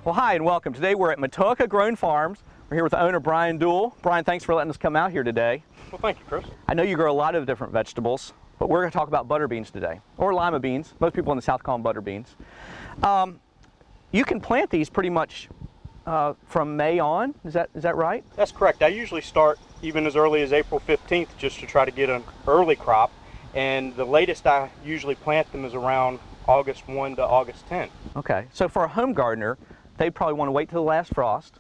Well, hi and welcome. Today we're at Matoaka Grown Farms. We're here with the owner, Brian Dewell. Brian, thanks for letting us come out here today. Well, thank you, Chris. I know you grow a lot of different vegetables, but we're going to talk about butter beans today, or lima beans. Most people in the South call them butter beans. You can plant these pretty much from May on. Is that right? That's correct. I usually start even as early as April 15th just to try to get an early crop, and the latest I usually plant them is around August 1 to August 10. Okay, so for a home gardener, they probably want to wait till the last frost,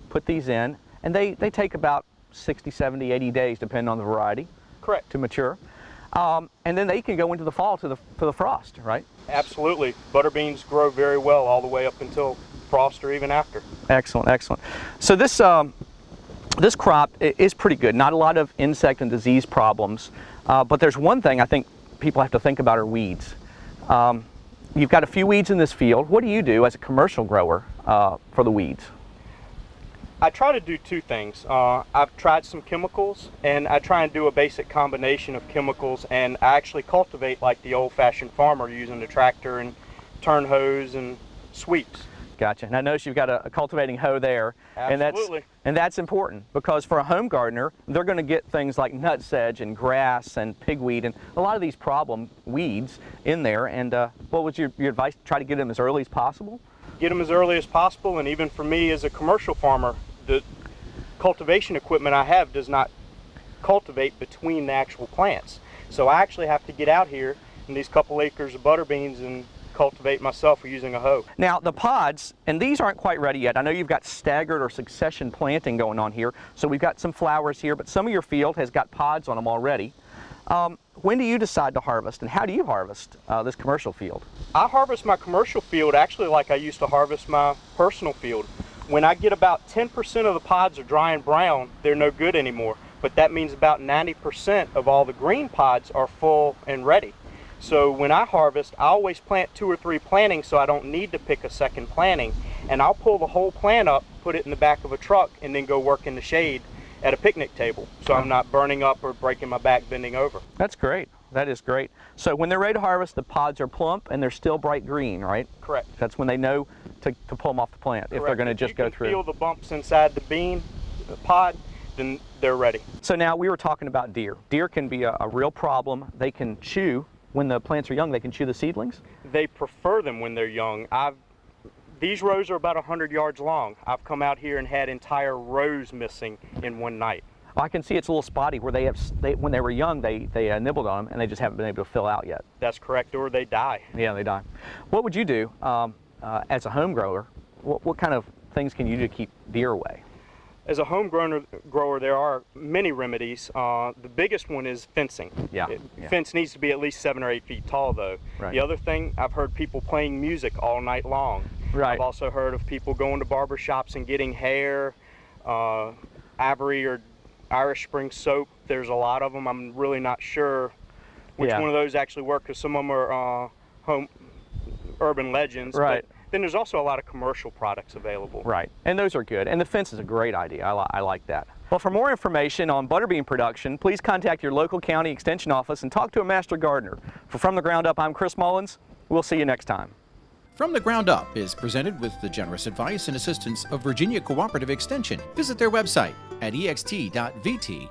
put these in, and they take about 60, 70, 80 days, depending on the variety. Correct. To mature. And then they can go into the fall to the frost, right? Absolutely. Butter beans grow very well all the way up until frost or even after. Excellent, excellent. So this crop is pretty good. Not a lot of insect and disease problems, but there's one thing I think people have to think about are weeds. You've got a few weeds in this field. What do you do as a commercial grower for the weeds? I try to do two things. I've tried some chemicals, and I try and do a basic combination of chemicals, and I actually cultivate like the old-fashioned farmer using the tractor and turn hose and sweeps. Gotcha. And I notice you've got a cultivating hoe there. Absolutely. And that's important, because for a home gardener, they're going to get things like nutsedge and grass and pigweed and a lot of these problem weeds in there. And what was your advice? Try to get them as early as possible? Get them as early as possible, and even for me as a commercial farmer, the cultivation equipment I have does not cultivate between the actual plants. So I actually have to get out here in these couple acres of butter beans and cultivate myself using a hoe. Now the pods, and these aren't quite ready yet. I know you've got staggered or succession planting going on here, so we've got some flowers here, but some of your field has got pods on them already. When do you decide to harvest, and how do you harvest this commercial field? I harvest my commercial field actually like I used to harvest my personal field. When I get about 10% of the pods are dry and brown, they're no good anymore. But that means about 90% of all the green pods are full and ready. So when I harvest, I always plant 2 or 3 plantings so I don't need to pick a second planting. And I'll pull the whole plant up, put it in the back of a truck, and then go work in the shade at a picnic table. So I'm not burning up or breaking my back bending over. That's great. That is great. So when they're ready to harvest, the pods are plump and they're still bright green, right? Correct. That's when they know to pull them off the plant. Correct. If they're going to just go through. If you can feel the bumps inside the bean, the pod, then they're ready. So now we were talking about deer. Deer can be a real problem. They can chew, when the plants are young, they can chew the seedlings? They prefer them when they're young. These rows are about 100 yards long. I've come out here and had entire rows missing in one night. I can see it's a little spotty where when they were young, they nibbled on them and they just haven't been able to fill out yet. That's correct, or they die. Yeah, they die. What would you do as a home grower? What kind of things can you do to keep deer away? As a home grower, there are many remedies. The biggest one is fencing. Yeah. Fence needs to be at least 7 or 8 feet tall, though. Right. The other thing, I've heard people playing music all night long. Right. I've also heard of people going to barber shops and getting hair, Ivory or Irish Spring soap. There's a lot of them. I'm really not sure which one of those actually work, because some of them are urban legends. Right. But then there's also a lot of commercial products available. Right, and those are good. And the fence is a great idea. I like that. Well, for more information on butterbean production, please contact your local county extension office and talk to a master gardener. For From the Ground Up, I'm Chris Mullins. We'll see you next time. From the Ground Up is presented with the generous advice and assistance of Virginia Cooperative Extension. Visit their website at ext.vt.edu.